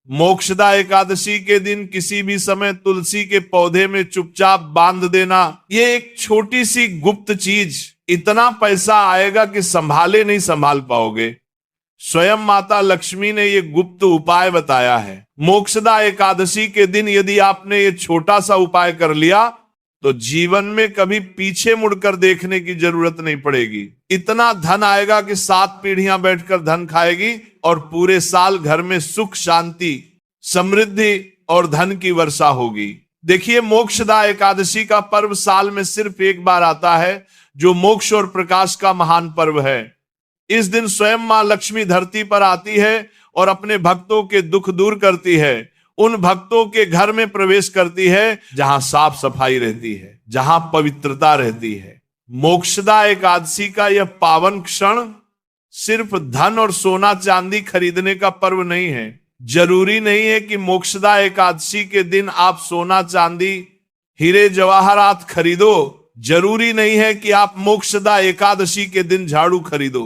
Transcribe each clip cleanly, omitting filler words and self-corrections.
मोक्षदा एकादशी के दिन किसी भी समय तुलसी के पौधे में चुपचाप बांध देना, ये एक छोटी सी गुप्त चीज, इतना पैसा आएगा कि संभाले नहीं संभाल पाओगे। स्वयं माता लक्ष्मी ने ये गुप्त उपाय बताया है। मोक्षदा एकादशी के दिन यदि आपने ये छोटा सा उपाय कर लिया तो जीवन में कभी पीछे मुड़कर देखने की जरूरत नहीं पड़ेगी। इतना धन आएगा कि 7 पीढ़ियां बैठकर धन खाएगी और पूरे साल घर में सुख, शांति, समृद्धि और धन की वर्षा होगी। देखिए, मोक्षदा एकादशी का पर्व साल में सिर्फ एक बार आता है, जो मोक्ष और प्रकाश का महान पर्व है। इस दिन स्वयं मां लक्ष्मी धरती पर आती है और अपने भक्तों के दुख दूर करती है। उन भक्तों के घर में प्रवेश करती है जहां साफ सफाई रहती है, जहां पवित्रता रहती है। मोक्षदा एकादशी का यह पावन क्षण सिर्फ धन और सोना चांदी खरीदने का पर्व नहीं है। जरूरी नहीं है कि मोक्षदा एकादशी के दिन आप सोना चांदी, हीरे जवाहरात खरीदो। जरूरी नहीं है कि आप मोक्षदा एकादशी के दिन झाड़ू खरीदो।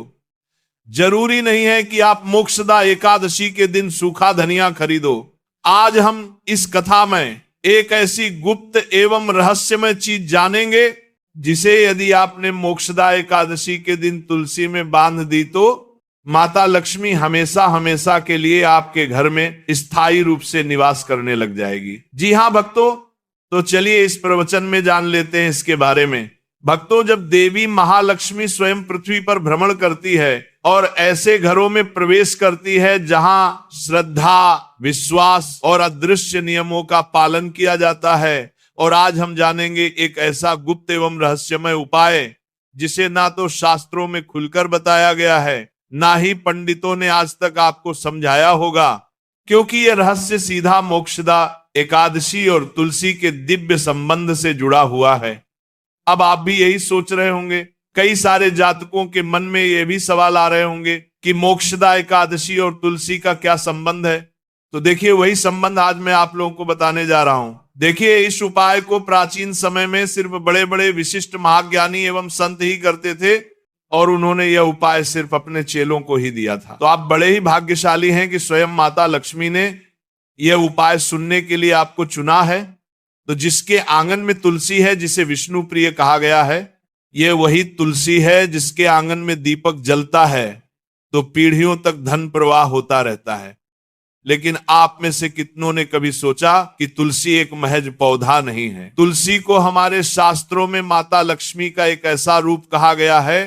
जरूरी नहीं है कि आप मोक्षदा एकादशी के दिन सूखा धनिया खरीदो। आज हम इस कथा में एक ऐसी गुप्त एवं रहस्यमय चीज जानेंगे जिसे यदि आपने मोक्षदा एकादशी के दिन तुलसी में बांध दी तो माता लक्ष्मी हमेशा हमेशा के लिए आपके घर में स्थायी रूप से निवास करने लग जाएगी। जी हाँ भक्तों, तो चलिए इस प्रवचन में जान लेते हैं इसके बारे में। भक्तों, जब देवी महालक्ष्मी स्वयं पृथ्वी पर भ्रमण करती है और ऐसे घरों में प्रवेश करती है जहां श्रद्धा, विश्वास और अदृश्य नियमों का पालन किया जाता है, और आज हम जानेंगे एक ऐसा गुप्त एवं रहस्यमय उपाय जिसे ना तो शास्त्रों में खुलकर बताया गया है, ना ही पंडितों ने आज तक आपको समझाया होगा, क्योंकि यह रहस्य सीधा मोक्षदा एकादशी और तुलसी के दिव्य संबंध से जुड़ा हुआ है। अब आप भी यही सोच रहे होंगे, कई सारे जातकों के मन में ये भी सवाल आ रहे होंगे कि मोक्षदा एकादशी और तुलसी का क्या संबंध है। तो देखिए, वही संबंध आज मैं आप लोगों को बताने जा रहा हूं। देखिए, इस उपाय को प्राचीन समय में सिर्फ बड़े बड़े विशिष्ट महाज्ञानी एवं संत ही करते थे, और उन्होंने यह उपाय सिर्फ अपने चेलों को ही दिया था। तो आप बड़े ही भाग्यशाली हैं कि स्वयं माता लक्ष्मी ने यह उपाय सुनने के लिए आपको चुना है। तो जिसके आंगन में तुलसी है, जिसे विष्णु प्रिय कहा गया है, यह वही तुलसी है जिसके आंगन में दीपक जलता है तो पीढ़ियों तक धन प्रवाह होता रहता है। लेकिन आप में से कितनों ने कभी सोचा कि तुलसी एक महज पौधा नहीं है। तुलसी को हमारे शास्त्रों में माता लक्ष्मी का एक ऐसा रूप कहा गया है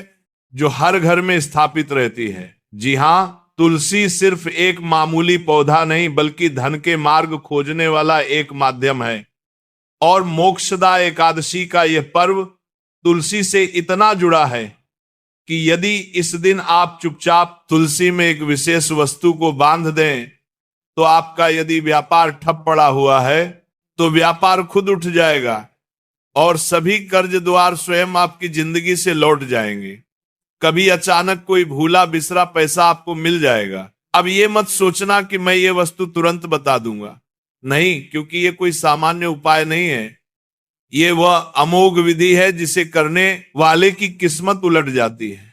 जो हर घर में स्थापित रहती है। जी हाँ, तुलसी सिर्फ एक मामूली पौधा नहीं बल्कि धन के मार्ग खोजने वाला एक माध्यम है। और मोक्षदा एकादशी का यह पर्व तुलसी से इतना जुड़ा है कि यदि इस दिन आप चुपचाप तुलसी में एक विशेष वस्तु को बांध दें तो आपका यदि व्यापार ठप पड़ा हुआ है तो व्यापार खुद उठ जाएगा और सभी कर्ज द्वार स्वयं आपकी जिंदगी से लौट जाएंगे। कभी अचानक कोई भूला बिसरा पैसा आपको मिल जाएगा। अब ये मत सोचना कि मैं ये वस्तु तुरंत बता दूंगा, नहीं, क्योंकि ये कोई सामान्य उपाय नहीं है। ये वह अमोघ विधि है जिसे करने वाले की किस्मत उलट जाती है।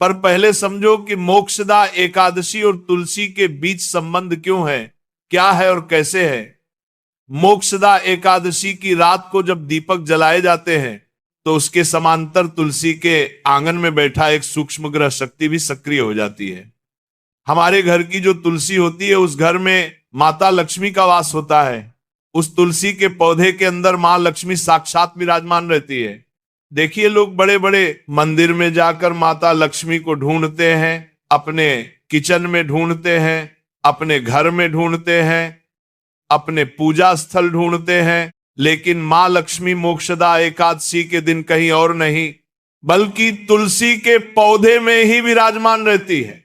पर पहले समझो कि मोक्षदा एकादशी और तुलसी के बीच संबंध क्यों है, क्या है और कैसे है। मोक्षदा एकादशी की रात को जब दीपक जलाए जाते हैं तो उसके समांतर तुलसी के आंगन में बैठा एक सूक्ष्म ग्रह शक्ति भी सक्रिय हो जाती है। हमारे घर की जो तुलसी होती है उस घर में माता लक्ष्मी का वास होता है। उस तुलसी के पौधे के अंदर मां लक्ष्मी साक्षात विराजमान रहती है। देखिए, लोग बड़े बड़े मंदिर में जाकर माता लक्ष्मी को ढूंढते हैं, अपने किचन में ढूंढते हैं, अपने घर में ढूंढते हैं, अपने पूजा स्थल ढूंढते हैं, लेकिन मां लक्ष्मी मोक्षदा एकादशी के दिन कहीं और नहीं बल्कि तुलसी के पौधे में ही विराजमान रहती है,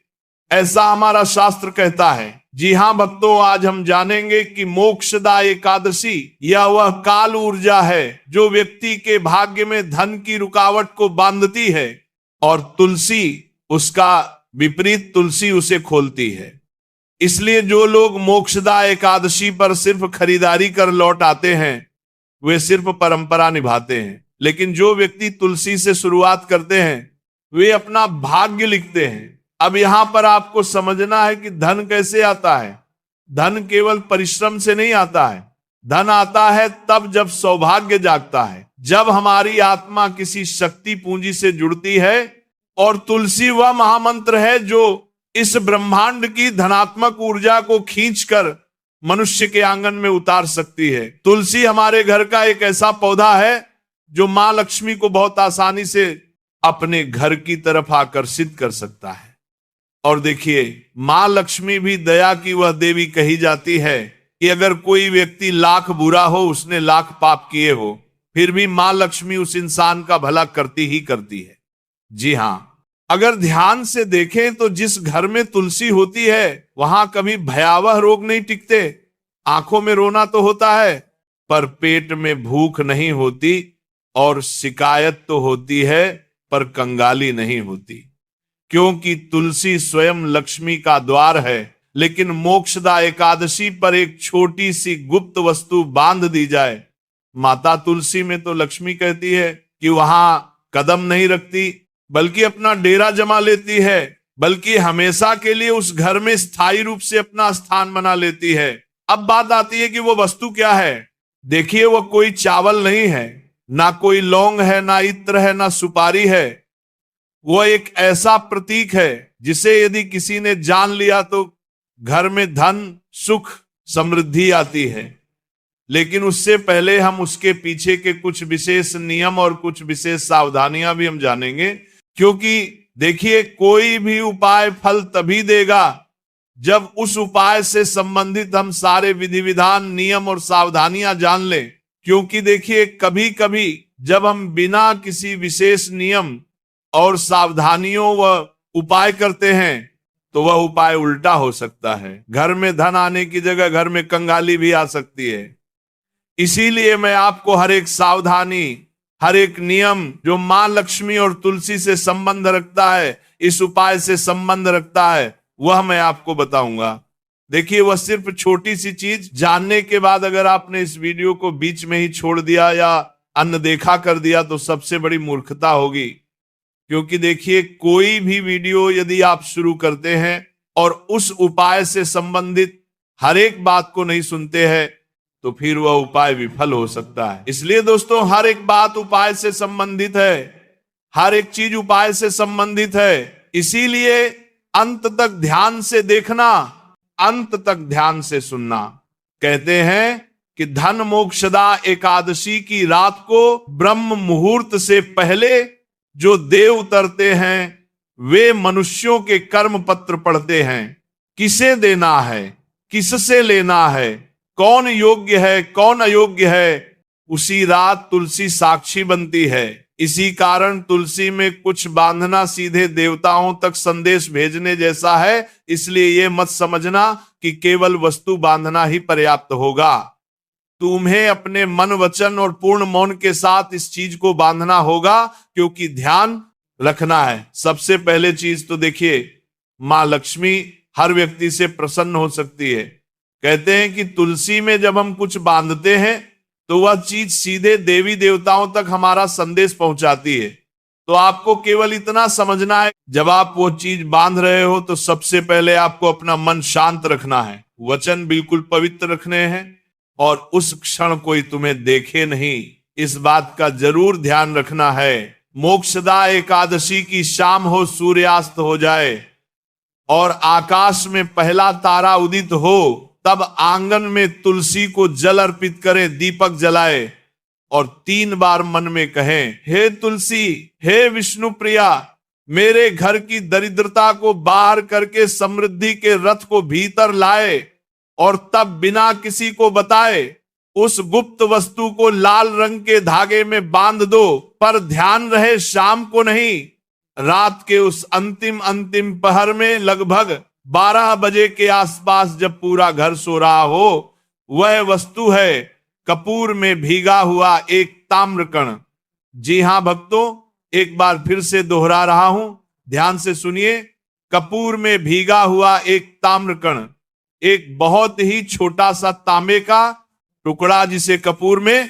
ऐसा हमारा शास्त्र कहता है। जी हाँ भक्तों, आज हम जानेंगे कि मोक्षदा एकादशी यह वह काल ऊर्जा है जो व्यक्ति के भाग्य में धन की रुकावट को बांधती है, और तुलसी उसका विपरीत, तुलसी उसे खोलती है। इसलिए जो लोग मोक्षदा एकादशी पर सिर्फ खरीदारी कर लौट आते हैं वे सिर्फ परंपरा निभाते हैं, लेकिन जो व्यक्ति तुलसी से शुरुआत करते हैं वे अपना भाग्य लिखते हैं। अब यहां पर आपको समझना है कि धन कैसे आता है। धन केवल परिश्रम से नहीं आता है। धन आता है तब जब सौभाग्य जागता है, जब हमारी आत्मा किसी शक्ति पूंजी से जुड़ती है। और तुलसी वह महामंत्र है जो इस ब्रह्मांड की धनात्मक ऊर्जा को खींचकर मनुष्य के आंगन में उतार सकती है। तुलसी हमारे घर का एक ऐसा पौधा है जो मां लक्ष्मी को बहुत आसानी से अपने घर की तरफ आकर्षित कर सकता है। और देखिए, मां लक्ष्मी भी दया की वह देवी कही जाती है कि अगर कोई व्यक्ति लाख बुरा हो, उसने लाख पाप किए हो, फिर भी मां लक्ष्मी उस इंसान का भला करती ही करती है। जी हां, अगर ध्यान से देखें तो जिस घर में तुलसी होती है वहां कभी भयावह रोग नहीं टिकते। आंखों में रोना तो होता है, पर पेट में भूख नहीं होती, और शिकायत तो होती है पर कंगाली नहीं होती। क्योंकि तुलसी स्वयं लक्ष्मी का द्वार है। लेकिन मोक्षदा एकादशी पर एक छोटी सी गुप्त वस्तु बांध दी जाए। माता तुलसी में तो लक्ष्मी कहती है कि वहां कदम नहीं रखती, बल्कि अपना डेरा जमा लेती है, बल्कि हमेशा के लिए उस घर में स्थायी रूप से अपना स्थान बना लेती है। अब बात आती है कि वो वस्तु क्या है। देखिए, वो कोई चावल नहीं है, ना कोई लौंग है, ना इत्र है, ना सुपारी है। वो एक ऐसा प्रतीक है जिसे यदि किसी ने जान लिया तो घर में धन, सुख, समृद्धि आती है। लेकिन उससे पहले हम उसके पीछे के कुछ विशेष नियम और कुछ विशेष सावधानियां भी हम जानेंगे। क्योंकि देखिए, कोई भी उपाय फल तभी देगा जब उस उपाय से संबंधित हम सारे विधि विधान, नियम और सावधानियां जान लें। क्योंकि देखिए, कभी कभी जब हम बिना किसी विशेष नियम और सावधानियों व उपाय करते हैं तो वह उपाय उल्टा हो सकता है। घर में धन आने की जगह घर में कंगाली भी आ सकती है। इसीलिए मैं आपको हर एक सावधानी, हर एक नियम जो मां लक्ष्मी और तुलसी से संबंध रखता है, इस उपाय से संबंध रखता है, वह मैं आपको बताऊंगा। देखिए, वह सिर्फ छोटी सी चीज जानने के बाद अगर आपने इस वीडियो को बीच में ही छोड़ दिया या अनदेखा कर दिया तो सबसे बड़ी मूर्खता होगी। क्योंकि देखिए, कोई भी वीडियो यदि आप शुरू करते हैं और उस उपाय से संबंधित हर एक बात को नहीं सुनते हैं तो फिर वह उपाय विफल हो सकता है। इसलिए दोस्तों, हर एक बात उपाय से संबंधित है, हर एक चीज उपाय से संबंधित है। इसीलिए अंत तक ध्यान से देखना, अंत तक ध्यान से सुनना। कहते हैं कि धन मोक्षदा एकादशी की रात को ब्रह्म मुहूर्त से पहले जो देव उतरते हैं वे मनुष्यों के कर्म पत्र पढ़ते हैं। किसे देना है, किससे लेना है, कौन योग्य है, कौन अयोग्य है, उसी रात तुलसी साक्षी बनती है। इसी कारण तुलसी में कुछ बांधना सीधे देवताओं तक संदेश भेजने जैसा है। इसलिए यह मत समझना कि केवल वस्तु बांधना ही पर्याप्त होगा। तुम्हें अपने मन, वचन और पूर्ण मौन के साथ इस चीज को बांधना होगा। क्योंकि ध्यान रखना है। सबसे पहले चीज तो देखिए, मां लक्ष्मी हर व्यक्ति से प्रसन्न हो सकती है। कहते हैं कि तुलसी में जब हम कुछ बांधते हैं तो वह चीज सीधे देवी देवताओं तक हमारा संदेश पहुंचाती है। तो आपको केवल इतना समझना है, जब आप वो चीज बांध रहे हो तो सबसे पहले आपको अपना मन शांत रखना है, वचन बिल्कुल पवित्र रखने हैं, और उस क्षण कोई तुम्हें देखे नहीं, इस बात का जरूर ध्यान रखना है। मोक्षदा एकादशी की शाम हो, सूर्यास्त हो जाए और आकाश में पहला तारा उदित हो, तब आंगन में तुलसी को जल अर्पित करें, दीपक जलाए और 3 बार मन में कहें, हे तुलसी, हे विष्णु प्रिया, मेरे घर की दरिद्रता को बाहर करके समृद्धि के रथ को भीतर लाए, और तब बिना किसी को बताए उस गुप्त वस्तु को लाल रंग के धागे में बांध दो। पर ध्यान रहे, शाम को नहीं, रात के उस अंतिम पहर में लगभग 12 बजे के आसपास जब पूरा घर सो रहा हो, वह वस्तु है कपूर में भीगा हुआ एक ताम्रकण। जी हां भक्तों, एक बार फिर से दोहरा रहा हूं, ध्यान से सुनिए। कपूर में भीगा हुआ एक ताम्रकण, एक बहुत ही छोटा सा तांबे का टुकड़ा जिसे कपूर में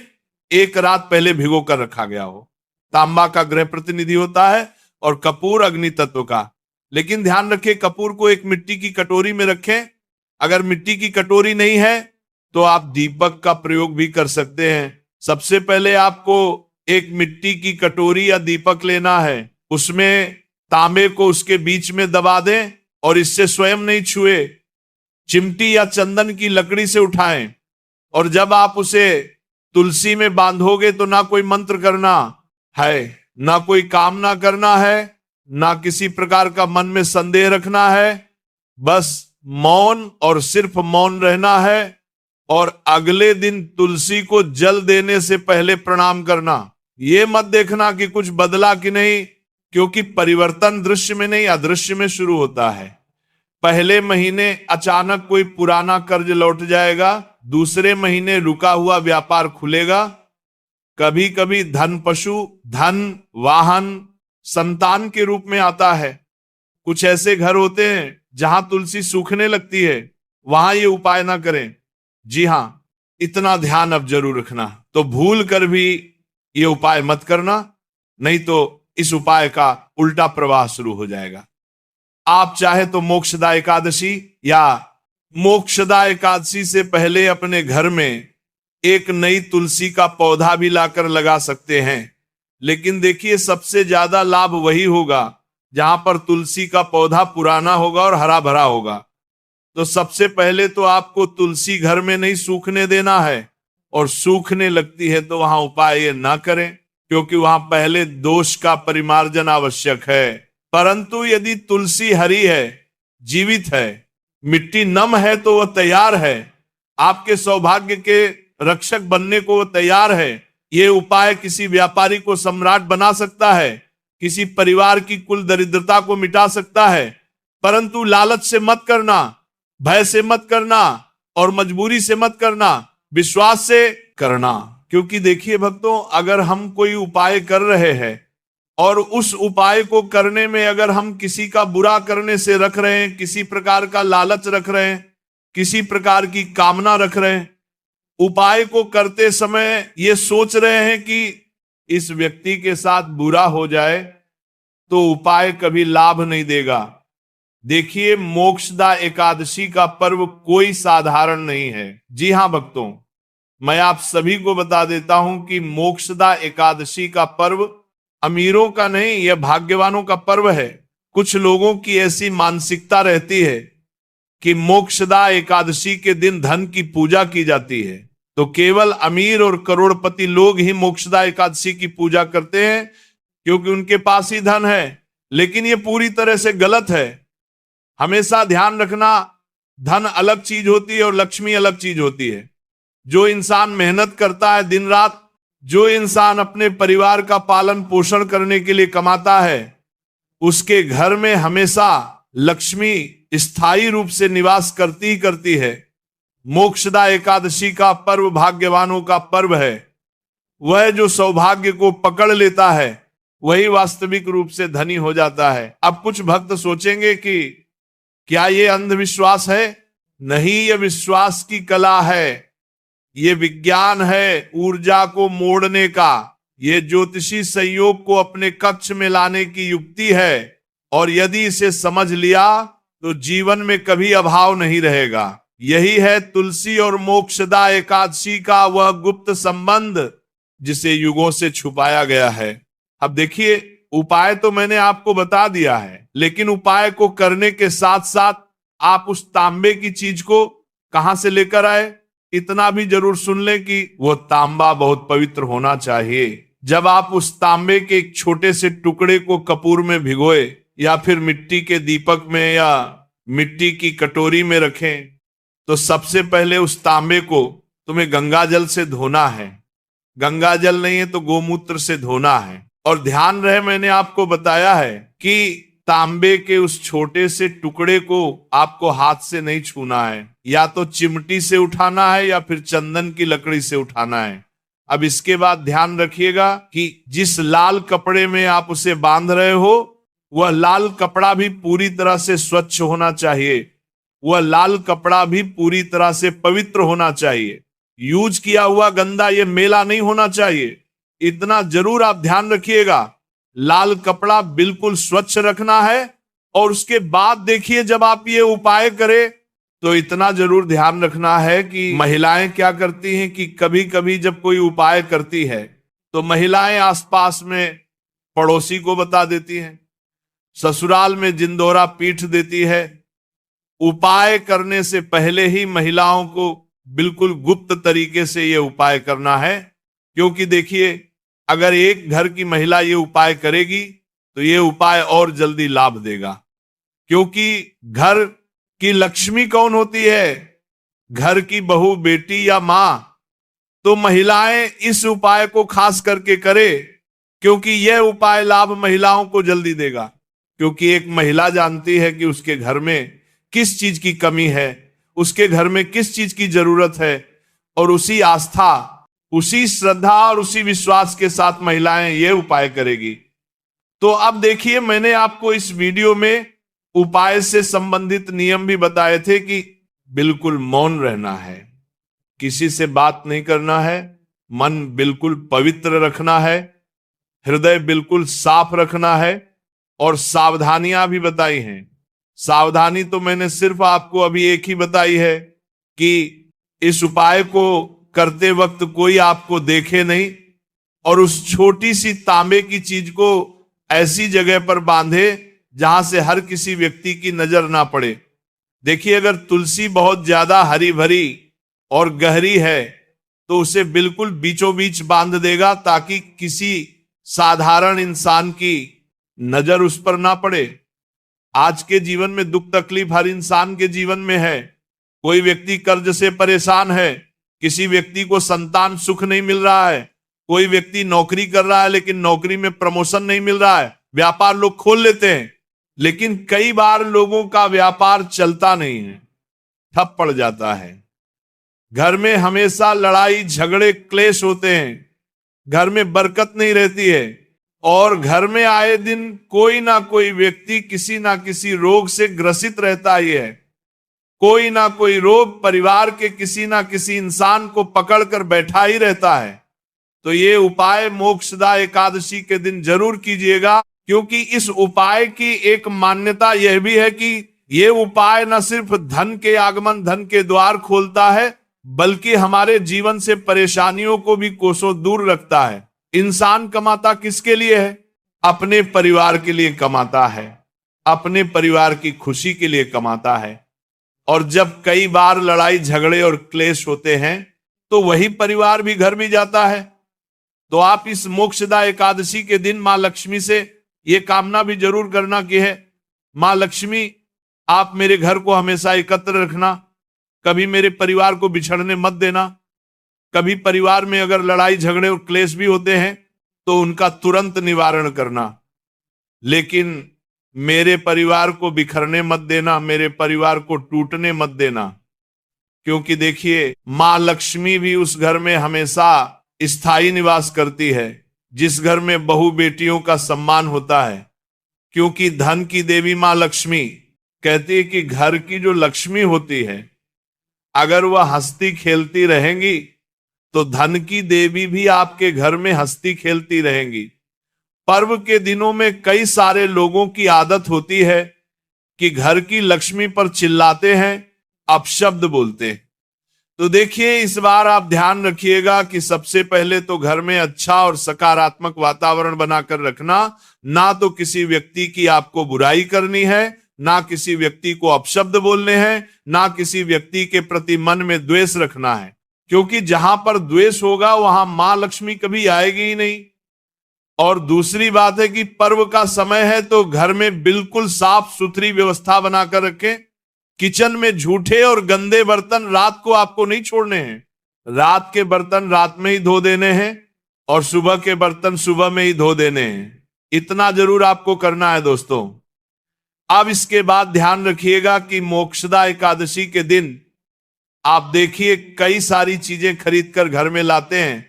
एक रात पहले भिगो कर रखा गया हो। तांबा का ग्रह प्रतिनिधि होता है और कपूर अग्नि तत्व का। लेकिन ध्यान रखें, कपूर को एक मिट्टी की कटोरी में रखें, अगर मिट्टी की कटोरी नहीं है तो आप दीपक का प्रयोग भी कर सकते हैं। सबसे पहले आपको एक मिट्टी की कटोरी या दीपक लेना है, उसमें तांबे को उसके बीच में दबा दें और इससे स्वयं नहीं छुए, चिमटी या चंदन की लकड़ी से उठाएं और जब आप उसे तुलसी में बांधोगे तो ना कोई मंत्र करना है, ना कोई कामना करना है, ना किसी प्रकार का मन में संदेह रखना है, बस मौन और सिर्फ मौन रहना है और अगले दिन तुलसी को जल देने से पहले प्रणाम करना। ये मत देखना कि कुछ बदला कि नहीं, क्योंकि परिवर्तन दृश्य में नहीं अदृश्य में शुरू होता है। पहले महीने अचानक कोई पुराना कर्ज लौट जाएगा, दूसरे महीने रुका हुआ व्यापार खुलेगा। कभी कभी धन पशु, धन, वाहन, संतान के रूप में आता है। कुछ ऐसे घर होते हैं जहां तुलसी सूखने लगती है, वहां ये उपाय ना करें। जी हां, इतना ध्यान अब जरूर रखना। तो भूल कर भी ये उपाय मत करना, नहीं तो इस उपाय का उल्टा प्रवाह शुरू हो जाएगा। आप चाहे तो मोक्षदा एकादशी या मोक्षदा एकादशी से पहले अपने घर में एक नई तुलसी का पौधा भी लाकर लगा सकते हैं। लेकिन देखिए, सबसे ज्यादा लाभ वही होगा जहां पर तुलसी का पौधा पुराना होगा और हरा भरा होगा। तो सबसे पहले तो आपको तुलसी घर में नहीं सूखने देना है, और सूखने लगती है तो वहां उपाय ये ना करें, क्योंकि वहां पहले दोष का परिमार्जन आवश्यक है। परंतु यदि तुलसी हरी है, जीवित है, मिट्टी नम है, तो वह तैयार है, आपके सौभाग्य के रक्षक बनने को वह तैयार है। ये उपाय किसी व्यापारी को सम्राट बना सकता है, किसी परिवार की कुल दरिद्रता को मिटा सकता है। परंतु लालच से मत करना, भय से मत करना और मजबूरी से मत करना, विश्वास से करना। क्योंकि देखिए भक्तों, अगर हम कोई उपाय कर रहे हैं और उस उपाय को करने में अगर हम किसी का बुरा करने से रख रहे हैं, किसी प्रकार का लालच रख रहे हैं, किसी प्रकार की कामना रख रहे हैं, उपाय को करते समय ये सोच रहे हैं कि इस व्यक्ति के साथ बुरा हो जाए, तो उपाय कभी लाभ नहीं देगा। देखिए, मोक्षदा एकादशी का पर्व कोई साधारण नहीं है। जी हां भक्तों, मैं आप सभी को बता देता हूं कि मोक्षदा एकादशी का पर्व अमीरों का नहीं, यह भाग्यवानों का पर्व है। कुछ लोगों की ऐसी मानसिकता रहती है कि मोक्षदा एकादशी के दिन धन की पूजा की जाती है, तो केवल अमीर और करोड़पति लोग ही मोक्षदा एकादशी की पूजा करते हैं क्योंकि उनके पास ही धन है। लेकिन ये पूरी तरह से गलत है। हमेशा ध्यान रखना, धन अलग चीज होती है और लक्ष्मी अलग चीज होती है। जो इंसान मेहनत करता है दिन रात, जो इंसान अपने परिवार का पालन पोषण करने के लिए कमाता है, उसके घर में हमेशा लक्ष्मी स्थायी रूप से निवास करती ही करती है। मोक्षदा एकादशी का पर्व भाग्यवानों का पर्व है। वह जो सौभाग्य को पकड़ लेता है वही वास्तविक रूप से धनी हो जाता है। अब कुछ भक्त सोचेंगे कि क्या ये अंधविश्वास है? नहीं, यह विश्वास की कला है, ये विज्ञान है ऊर्जा को मोड़ने का, ये ज्योतिषी संयोग को अपने कक्ष में लाने की युक्ति है। और यदि इसे समझ लिया तो जीवन में कभी अभाव नहीं रहेगा। यही है तुलसी और मोक्षदा एकादशी का वह गुप्त संबंध जिसे युगों से छुपाया गया है। अब देखिए, उपाय तो मैंने आपको बता दिया है, लेकिन उपाय को करने के साथ साथ आप उस तांबे की चीज को कहां से लेकर आए, इतना भी जरूर सुन लें कि वो तांबा बहुत पवित्र होना चाहिए। जब आप उस तांबे के एक छोटे से टुकड़े को कपूर में भिगोए या फिर मिट्टी के दीपक में या मिट्टी की कटोरी में रखें, तो सबसे पहले उस तांबे को तुम्हें गंगा जल से धोना है। गंगा जल नहीं है तो गोमूत्र से धोना है। और ध्यान रहे, मैंने आपको बताया है कि तांबे के उस छोटे से टुकड़े को आपको हाथ से नहीं छूना है, या तो चिमटी से उठाना है या फिर चंदन की लकड़ी से उठाना है। अब इसके बाद ध्यान रखिएगा कि जिस लाल कपड़े में आप उसे बांध रहे हो, वह लाल कपड़ा भी पूरी तरह से स्वच्छ होना चाहिए, वह लाल कपड़ा भी पूरी तरह से पवित्र होना चाहिए। यूज किया हुआ गंदा ये मेला नहीं होना चाहिए। इतना जरूर आप ध्यान रखिएगा, लाल कपड़ा बिल्कुल स्वच्छ रखना है। और उसके बाद देखिए, जब आप ये उपाय करें तो इतना जरूर ध्यान रखना है कि महिलाएं क्या करती हैं कि कभी कभी जब कोई उपाय करती है तो महिलाएं आसपास में पड़ोसी को बता देती हैं, ससुराल में जिंदोरा पीट देती है। उपाय करने से पहले ही महिलाओं को बिल्कुल गुप्त तरीके से ये उपाय करना है, क्योंकि देखिए अगर एक घर की महिला ये उपाय करेगी तो ये उपाय और जल्दी लाभ देगा। क्योंकि घर की लक्ष्मी कौन होती है? घर की बहू, बेटी या मां। तो महिलाएं इस उपाय को खास करके करे, क्योंकि यह उपाय लाभ महिलाओं को जल्दी देगा। क्योंकि एक महिला जानती है कि उसके घर में किस चीज की कमी है, उसके घर में किस चीज की जरूरत है, और उसी आस्था, उसी श्रद्धा और उसी विश्वास के साथ महिलाएं ये उपाय करेगी। तो अब देखिए, मैंने आपको इस वीडियो में उपाय से संबंधित नियम भी बताए थे कि बिल्कुल मौन रहना है, किसी से बात नहीं करना है, मन बिल्कुल पवित्र रखना है, हृदय बिल्कुल साफ रखना है, और सावधानियां भी बताई हैं। सावधानी तो मैंने सिर्फ आपको अभी एक ही बताई है कि इस उपाय को करते वक्त कोई आपको देखे नहीं, और उस छोटी सी तांबे की चीज को ऐसी जगह पर बांधे जहां से हर किसी व्यक्ति की नजर ना पड़े। देखिए, अगर तुलसी बहुत ज्यादा हरी भरी और गहरी है तो उसे बिल्कुल बीचों बीच बांध देगा, ताकि किसी साधारण इंसान की नजर उस पर ना पड़े। आज के जीवन में दुख तकलीफ हर इंसान के जीवन में है। कोई व्यक्ति कर्ज से परेशान है, किसी व्यक्ति को संतान सुख नहीं मिल रहा है, कोई व्यक्ति नौकरी कर रहा है लेकिन नौकरी में प्रमोशन नहीं मिल रहा है, व्यापार लोग खोल लेते हैं लेकिन कई बार लोगों का व्यापार चलता नहीं है, ठप पड़ जाता है। घर में हमेशा लड़ाई झगड़े क्लेश होते हैं, घर में बरकत नहीं रहती है, और घर में आए दिन कोई ना कोई व्यक्ति किसी ना किसी रोग से ग्रसित रहता ही है। कोई ना कोई रोग परिवार के किसी ना किसी इंसान को पकड़कर बैठा ही रहता है। तो ये उपाय मोक्षदा एकादशी के दिन जरूर कीजिएगा, क्योंकि इस उपाय की एक मान्यता यह भी है कि ये उपाय न सिर्फ धन के आगमन, धन के द्वार खोलता है, बल्कि हमारे जीवन से परेशानियों को भी कोसों दूर रखता है। इंसान कमाता किसके लिए है? अपने परिवार के लिए कमाता है, अपने परिवार की खुशी के लिए कमाता है। और जब कई बार लड़ाई झगड़े और क्लेश होते हैं तो वही परिवार भी घर भी जाता है। तो आप इस मोक्षदा एकादशी के दिन मां लक्ष्मी से ये कामना भी जरूर करना कि है, मां लक्ष्मी आप मेरे घर को हमेशा एकत्र रखना, कभी मेरे परिवार को बिछड़ने मत देना। कभी परिवार में अगर लड़ाई झगड़े और क्लेश भी होते हैं तो उनका तुरंत निवारण करना, लेकिन मेरे परिवार को बिखरने मत देना, मेरे परिवार को टूटने मत देना। क्योंकि देखिए, मां लक्ष्मी भी उस घर में हमेशा स्थायी निवास करती है जिस घर में बहू बेटियों का सम्मान होता है। क्योंकि धन की देवी मां लक्ष्मी कहती है कि घर की जो लक्ष्मी होती है, अगर वह हंसती खेलती रहेंगी तो धन की देवी भी आपके घर में हंसती खेलती रहेंगी। पर्व के दिनों में कई सारे लोगों की आदत होती है कि घर की लक्ष्मी पर चिल्लाते हैं, अपशब्द बोलते हैं। तो देखिए, इस बार आप ध्यान रखिएगा कि सबसे पहले तो घर में अच्छा और सकारात्मक वातावरण बनाकर रखना। ना तो किसी व्यक्ति की आपको बुराई करनी है, ना किसी व्यक्ति को अपशब्द बोलने हैं, ना किसी व्यक्ति के प्रति मन में द्वेष रखना है। क्योंकि जहां पर द्वेष होगा वहां मां लक्ष्मी कभी आएगी ही नहीं। और दूसरी बात है कि पर्व का समय है तो घर में बिल्कुल साफ सुथरी व्यवस्था बनाकर रखें। किचन में झूठे और गंदे बर्तन रात को आपको नहीं छोड़ने हैं। रात के बर्तन रात में ही धो देने हैं और सुबह के बर्तन सुबह में ही धो देने हैं। इतना जरूर आपको करना है दोस्तों। अब इसके बाद ध्यान रखिएगा कि मोक्षदा एकादशी के दिन आप देखिए कई सारी चीजें खरीद कर घर में लाते हैं।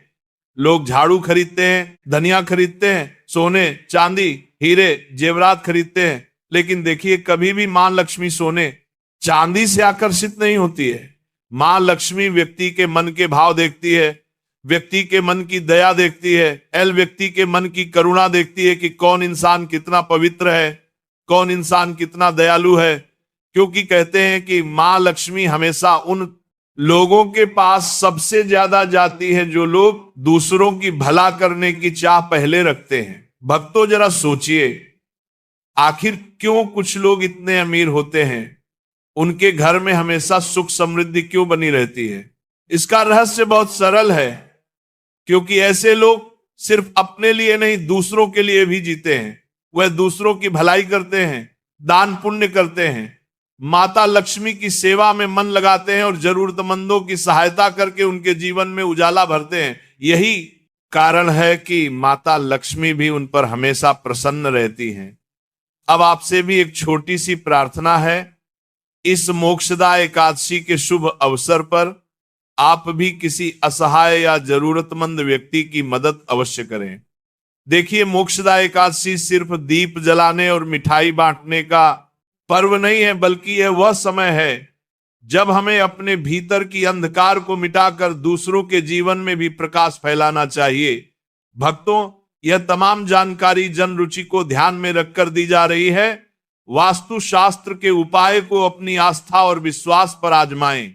लोग झाड़ू खरीदते हैं, धनिया खरीदते हैं, सोने चांदी हीरे जेवरात खरीदते हैं, लेकिन देखिए कभी भी मां लक्ष्मी सोने चांदी से आकर्षित नहीं होती है। मां लक्ष्मी व्यक्ति के मन के भाव देखती है, व्यक्ति के मन की दया देखती है, व्यक्ति के मन की करुणा देखती है कि कौन इंसान कितना पवित्र है, कौन इंसान कितना दयालु है। क्योंकि कहते हैं कि मां लक्ष्मी हमेशा उन लोगों के पास सबसे ज्यादा जाती है जो लोग दूसरों की भला करने की चाह पहले रखते हैं। भक्तों जरा सोचिए, आखिर क्यों कुछ लोग इतने अमीर होते हैं, उनके घर में हमेशा सुख समृद्धि क्यों बनी रहती है? इसका रहस्य बहुत सरल है, क्योंकि ऐसे लोग सिर्फ अपने लिए नहीं दूसरों के लिए भी जीते हैं। वह दूसरों की भलाई करते हैं, दान पुण्य करते हैं, माता लक्ष्मी की सेवा में मन लगाते हैं और जरूरतमंदों की सहायता करके उनके जीवन में उजाला भरते हैं। यही कारण है कि माता लक्ष्मी भी उन पर हमेशा प्रसन्न रहती हैं। अब आपसे भी एक छोटी सी प्रार्थना है, इस मोक्षदा एकादशी के शुभ अवसर पर आप भी किसी असहाय या जरूरतमंद व्यक्ति की मदद अवश्य करें। देखिए, मोक्षदा एकादशी सिर्फ दीप जलाने और मिठाई बांटने का पर्व नहीं है, बल्कि यह वह समय है जब हमें अपने भीतर की अंधकार को मिटाकर दूसरों के जीवन में भी प्रकाश फैलाना चाहिए। भक्तों, यह तमाम जानकारी जन रुचि को ध्यान में रखकर दी जा रही है। वास्तु शास्त्र के उपाय को अपनी आस्था और विश्वास पर आजमाएं।